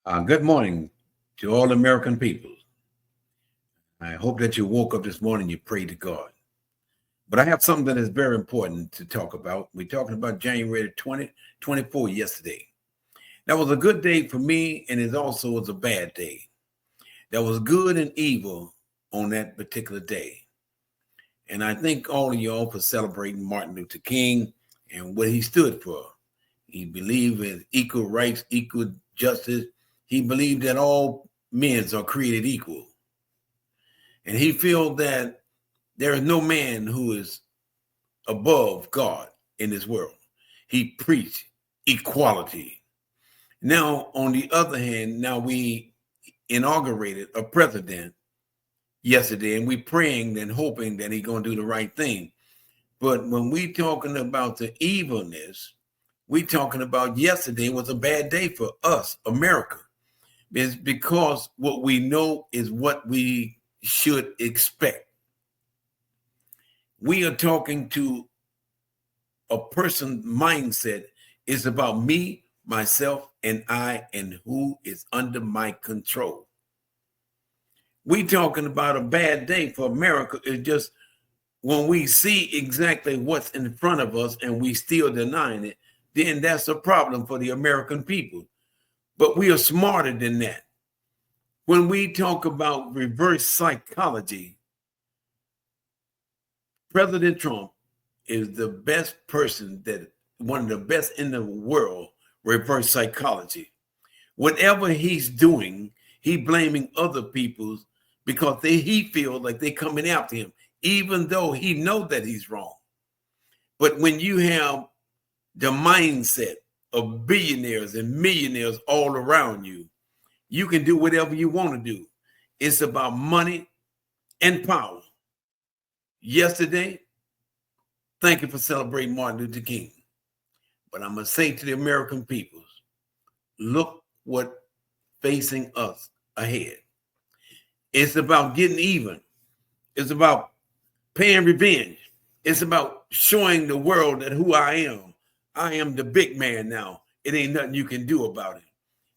Good morning to all American people. I hope that you woke up this morning, you prayed to God. But I have something that is very important to talk about. We're talking about January 2024 yesterday. That was a good day for me, and it also was a bad day. There was good and evil on that particular day. And I thank all of y'all for celebrating Martin Luther King and what he stood for. He believed in equal rights, equal justice. He believed that all men are created equal. And he felt that there is no man who is above God in this world. He preached equality. Now, on the other hand, now we inaugurated a president yesterday, and we praying and hoping that he's going to do the right thing. But when we talking about the evilness, we talking about yesterday was a bad day for us, America. It's because what we know is what we should expect. We are talking to a person's mindset. It's about me, myself, and I, and who is under my control. We talking about a bad day for America. It's just when we see exactly what's in front of us and we still denying it, then that's a problem for the American people. But we are smarter than that. When we talk about reverse psychology, President Trump is the best person, that one of the best in the world, reverse psychology. Whatever he's doing, he blaming other people because he feels like they coming after him, even though he know that he's wrong. But when you have the mindset of billionaires and millionaires all around you, you can do whatever you want to do. It's about money and power. Yesterday, thank you for celebrating Martin Luther King. But I'm going to say to the American people, look what facing us ahead. It's about getting even. It's about paying revenge. It's about showing the world that who I am. I am the big man now. It ain't nothing you can do about it.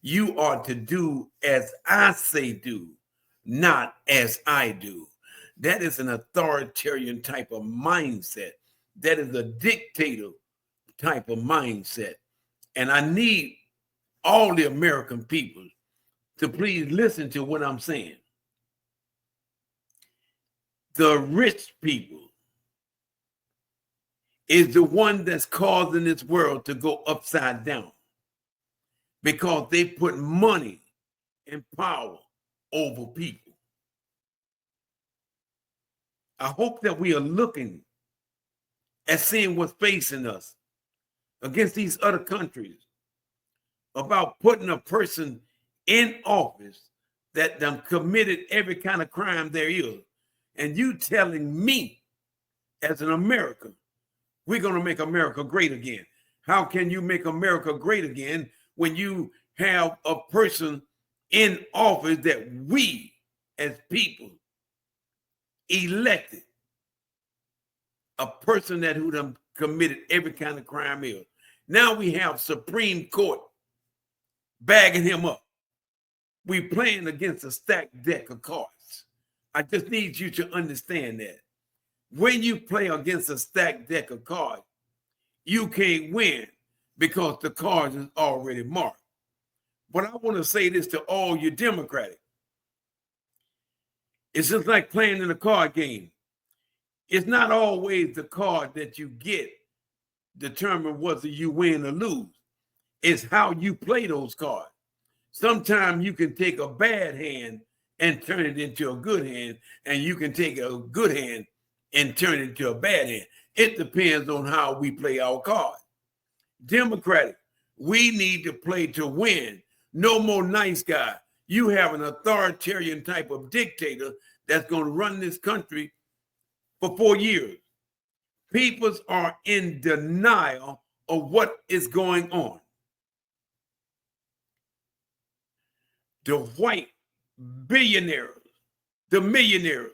You are to do as I say do, not as I do. That is an authoritarian type of mindset. That is a dictator type of mindset. And I need all the American people to please listen to what I'm saying. The rich people is the one that's causing this world to go upside down because they put money and power over people. I hope that we are looking at seeing what's facing us against these other countries about putting a person in office that done committed every kind of crime there is. And you telling me as an American, we're going to make America great again. How can you make America great again when you have a person in office that we as people elected? A person that who done committed every kind of crime here. Now we have Supreme Court bagging him up. We playing against a stacked deck of cards. I just need you to understand that. When you play against a stacked deck of cards, you can't win because the cards is already marked. But I want to say this to all you Democratic. It's just like playing in a card game. It's not always the card that you get determine whether you win or lose. It's how you play those cards. Sometimes you can take a bad hand and turn it into a good hand, and you can take a good hand and turn it into a bad hand. It depends on how we play our cards. Democratic, we need to play to win. No more nice guy. You have an authoritarian type of dictator that's going to run this country for 4 years. People are in denial of what is going on. The white billionaires, the millionaires,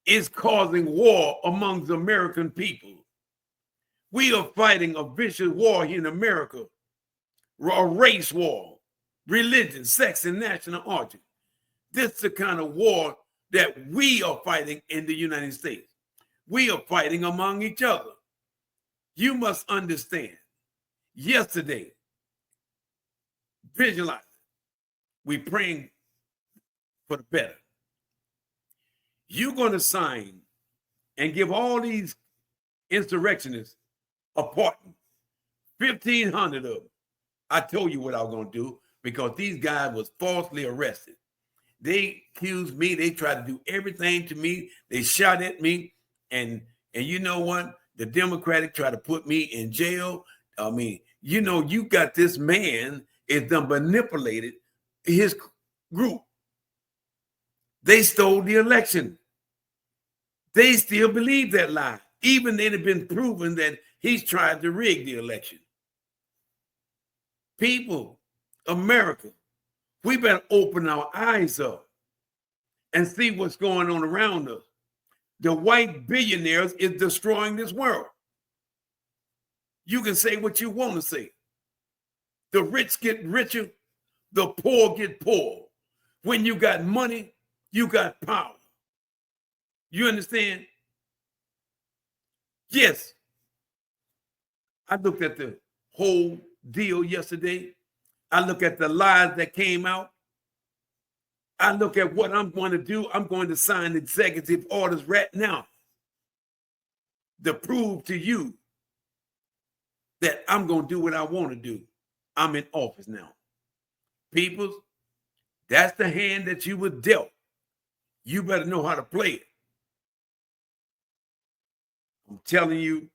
is causing war among the American people. We are fighting a vicious war here in America, a race war religion, sex, and national origin. This is the kind of war that we are fighting in the United States. We are fighting among each other. You must understand, yesterday, visualize it. We're praying for the better. You're going to sign and give all these insurrectionists a pardon. 1,500 of them. I told you what I was going to do because these guys was falsely arrested. They accused me. They tried to do everything to me. They shot at me. And you know what? The Democratic tried to put me in jail. I mean, you know, you got this man is done manipulated his group. They stole the election. They still believe that lie. Even it had been proven that he's tried to rig the election. People, America, we better open our eyes up and see what's going on around us. The white billionaires is destroying this world. You can say what you want to say. The rich get richer, the poor get poor. When you got money, you got power. You understand? Yes. I looked at the whole deal yesterday. I look at the lies that came out. I look at what I'm going to do. I'm going to sign executive orders right now to prove to you that I'm going to do what I want to do. I'm in office now. People, that's the hand that you were dealt. You better know how to play it. I'm telling you,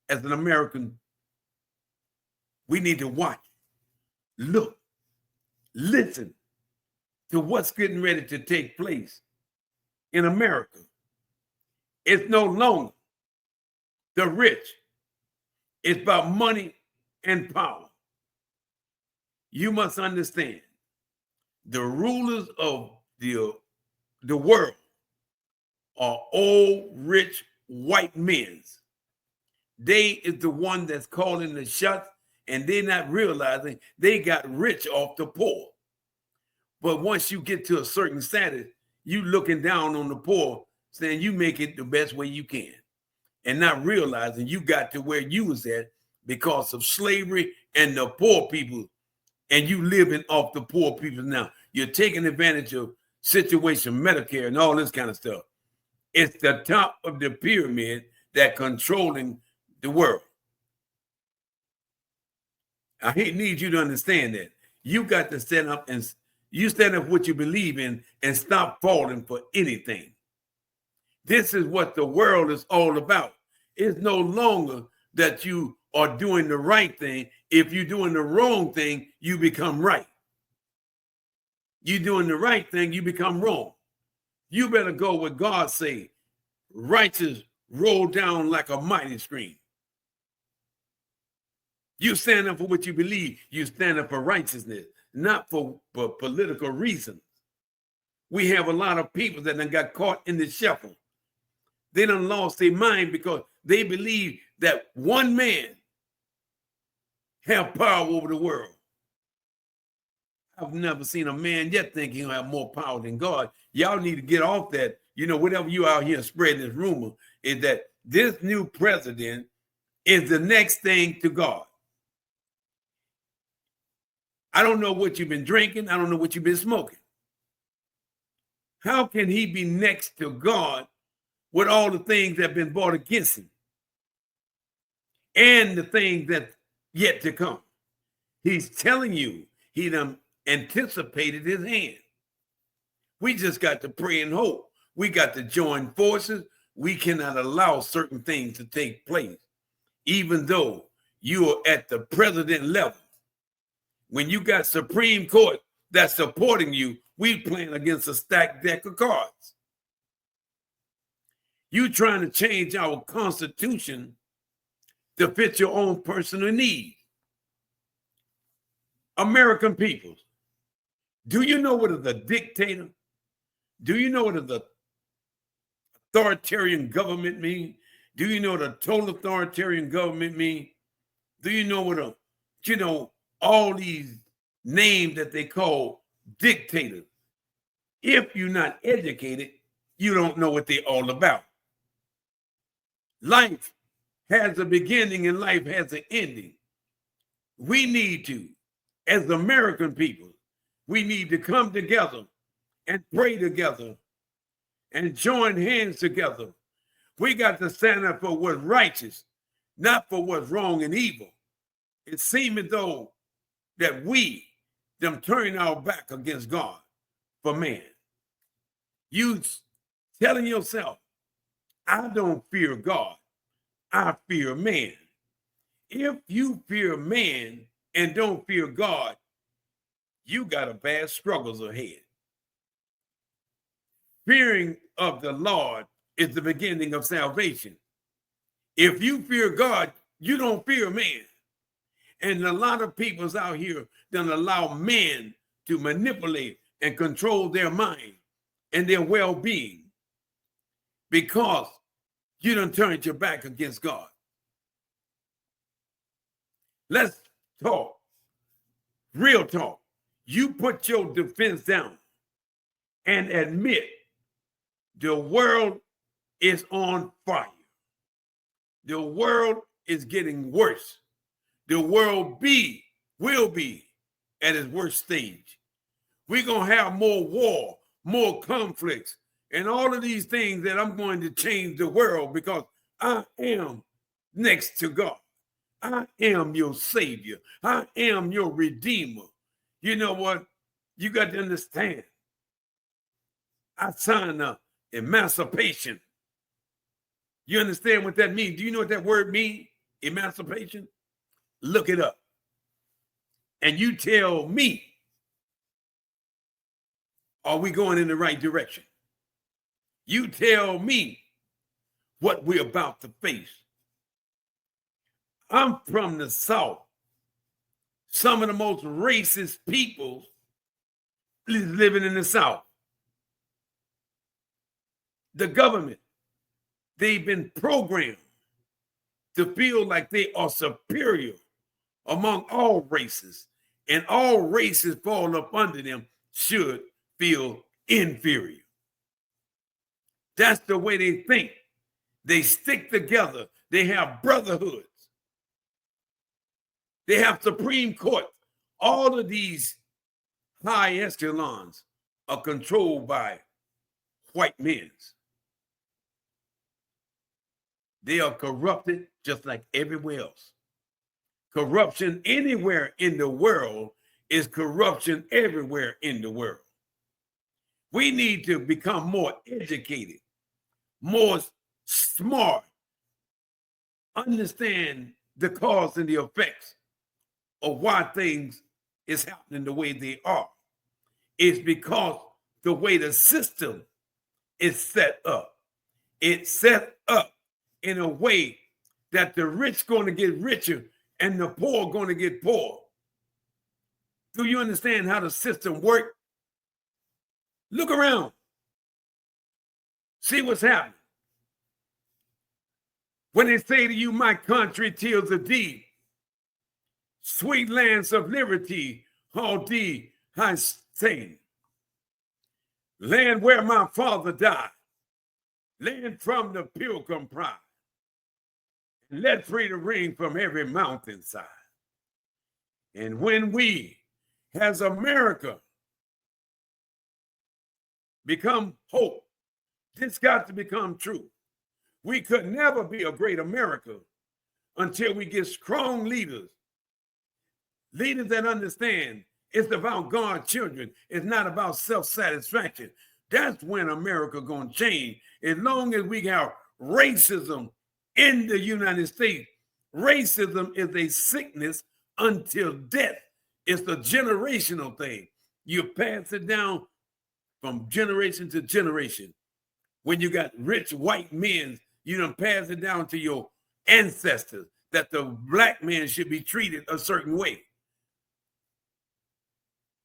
as an American, we need to watch, look, listen to what's getting ready to take place in America. It's no longer the rich. It's about money and power. You must understand, the rulers of the world are old, rich, white men. They is the one that's calling the shots, and they're not realizing they got rich off the poor. But once you get to a certain status, you looking down on the poor, saying you make it the best way you can, and not realizing you got to where you was at because of slavery and the poor people, and you living off the poor people now. You're taking advantage of situation, Medicare, and all this kind of stuff. It's the top of the pyramid that controlling the world. I need you to understand that. You got to stand up and you stand up for what you believe in and stop falling for anything. This is what the world is all about. It's no longer that you are doing the right thing. If you're doing the wrong thing, you become right. You're doing the right thing, you become wrong. You better go what God say. Righteous roll down like a mighty stream. You stand up for what you believe. You stand up for righteousness, not for political reasons. We have a lot of people that done got caught in the shuffle. They done lost their mind because they believe that one man have power over the world. I've never seen a man yet think he'll have more power than God. Y'all need to get off that. You know, whatever you out here spreading this rumor is that this new president is the next thing to God. I don't know what you've been drinking. I don't know what you've been smoking. How can he be next to God with all the things that have been brought against him and the things that yet to come? He's telling you he done anticipated his hand. We just got to pray and hope. We got to join forces. We cannot allow certain things to take place, even though you are at the president level. When you got Supreme Court that's supporting you, we playing against a stacked deck of cards. You trying to change our Constitution to fit your own personal needs. American people, do you know what is a dictator? Do you know what is an authoritarian government mean? Do you know what a total authoritarian government mean? Do you know what all these name that they call dictators. If you're not educated, you don't know what they're all about. Life has a beginning and life has an ending. We need to, as American people, we need to come together and pray together and join hands together. We got to stand up for what's righteous, not for what's wrong and evil. It seems as though that we, them turning our back against God for man. You telling yourself, I don't fear God, I fear man. If you fear man and don't fear God, you got a bad struggles ahead. Fearing of the Lord is the beginning of salvation. If you fear God, you don't fear man. And a lot of people's out here don't allow men to manipulate and control their mind and their well-being because you done turned your back against God. Let's talk. Real talk. You put your defense down and admit the world is on fire. The world is getting worse. The world will be at its worst stage. We're going to have more war, more conflicts, and all of these things that I'm going to change the world because I am next to God. I am your Savior. I am your Redeemer. You know what? You got to understand. I signed up emancipation. You understand what that means? Do you know what that word means? Emancipation? Look it up. And you tell me, are we going in the right direction? You tell me what we're about to face. I'm from the South. Some of the most racist people living in the South. The government, they've been programmed to feel like they are superior among all races, and all races fall up under them should feel inferior. That's the way they think. They stick together. They have brotherhoods. They have Supreme Court. All of these high echelons are controlled by white men. They are corrupted just like everywhere else. Corruption anywhere in the world is corruption everywhere in the world. We need to become more educated, more smart, understand the cause and the effects of why things is happening the way they are. It's because the way the system is set up. It's set up in a way that the rich going to get richer and the poor going to get poor. Do you understand how the system works? Look around. See what's happening. When they say to you, my country tills of thee, sweet lands of liberty, all thee I sing. Land where my father died, land from the pilgrim pride, and let freedom ring from every mountainside. And when we, as America, become hope, this got to become true. We could never be a great America until we get strong leaders that understand it's about God's children. It's not about self-satisfaction. That's when America going to change. As long as we have racism in the United States, racism is a sickness until death. It's a generational thing. You pass it down from generation to generation. When you got rich white men, you done pass it down to your ancestors that the black man should be treated a certain way.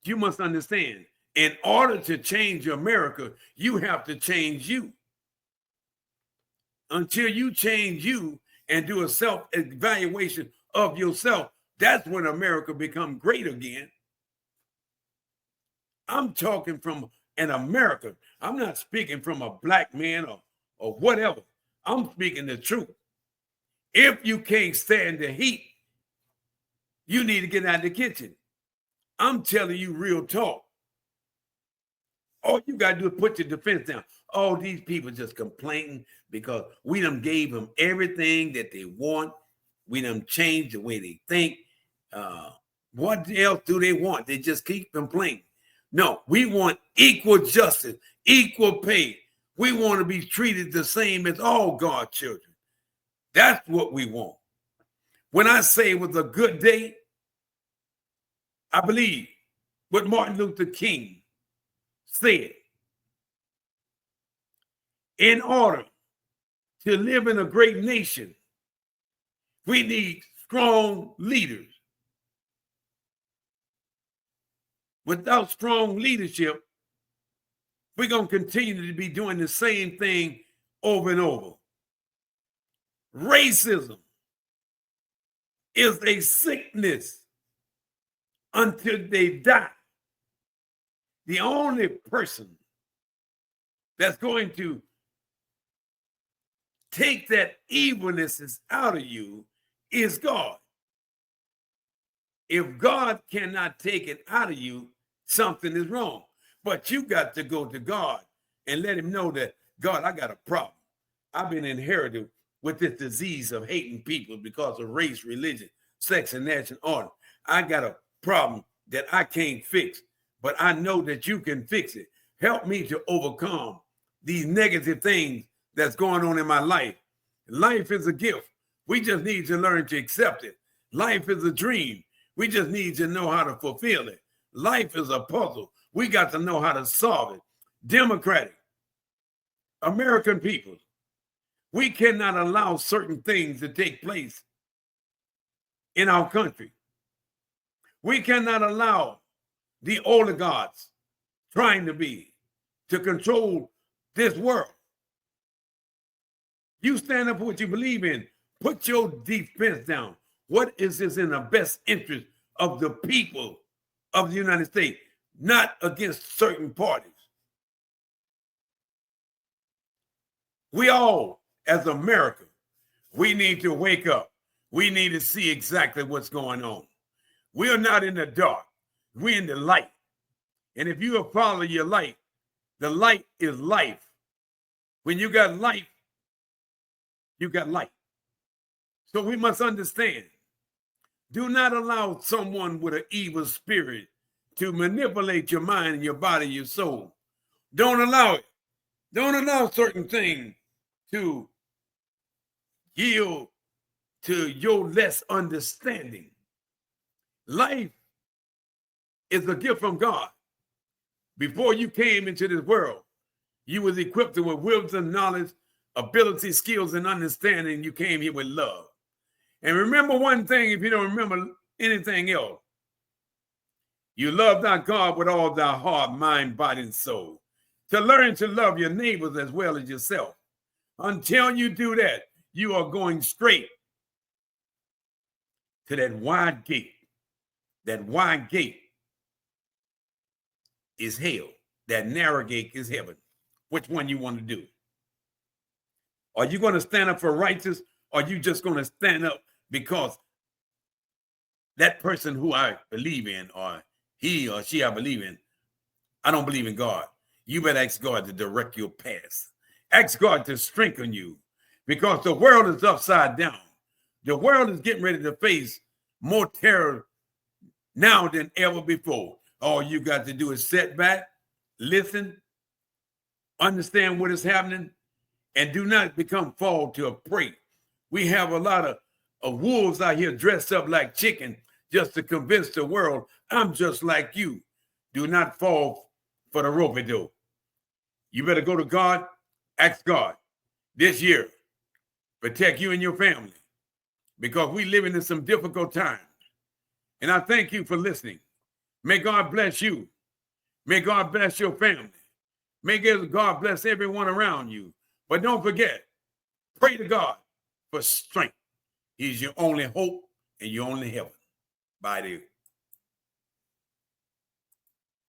You must understand, in order to change America, you have to change you. Until you change you and do a self-evaluation of yourself, that's when America becomes great again. I'm talking from an American. I'm not speaking from a black man or whatever. I'm speaking the truth. If you can't stand the heat, you need to get out of the kitchen. I'm telling you real talk. All you got to do is put your defense down. All these people just complaining because we done gave them everything that they want. We done changed the way they think. What else do they want? They just keep complaining. No, we want equal justice, equal pay. We want to be treated the same as all God's children. That's what we want. When I say it was a good day, I believe what Martin Luther King said. In order to live in a great nation, we need strong leaders. Without strong leadership, we're going to continue to be doing the same thing over and over. Racism is a sickness until they die. The only person that's going to take that evilness out of you is God. If God cannot take it out of you, something is wrong. But you got to go to God and let him know that, God, I got a problem. I've been inherited with this disease of hating people because of race, religion, sex, and national order. I got a problem that I can't fix, but I know that you can fix it. Help me to overcome these negative things that's going on in my life. Life is a gift. We just need to learn to accept it. Life is a dream. We just need to know how to fulfill it. Life is a puzzle. We got to know how to solve it. Democratic, American people, we cannot allow certain things to take place in our country. We cannot allow the oligarchs trying to control this world. You stand up for what you believe in. Put your defense down. What is this in the best interest of the people of the United States, not against certain parties? We all, as America, we need to wake up. We need to see exactly what's going on. We are not in the dark. We're in the light. And if you will follow your light, the light is life. When you got life, you got light. So we must understand. Do not allow someone with an evil spirit to manipulate your mind and your body, your soul. Don't allow it. Don't allow certain things to yield to your less understanding. Life is a gift from God. Before you came into this world, you was equipped with wisdom, knowledge, ability, skills, and understanding. You came here with love. And remember one thing, if you don't remember anything else, you love thy God with all thy heart, mind, body, and soul. To learn to love your neighbors as well as yourself. Until you do that, you are going straight to that wide gate. That wide gate is hell. That narrow gate is heaven. Which one you want to do? Are you going to stand up for righteousness, or are you just going to stand up because that person who I believe in, or he or she I believe in, I don't believe in God? You better ask God to direct your path. Ask God to strengthen you, because the world is upside down. The world is getting ready to face more terror now than ever before. All you got to do is sit back, listen, understand what is happening, and do not fall to a prey. We have a lot of wolves out here dressed up like chicken just to convince the world, I'm just like you. Do not fall for the rope-a-dope. You better go to God, ask God this year, protect you and your family, because we living in some difficult times. And I thank you for listening. May God bless you. May God bless your family. May God bless everyone around you. But don't forget, pray to God for strength. He's your only hope and your only help. Bye, dear.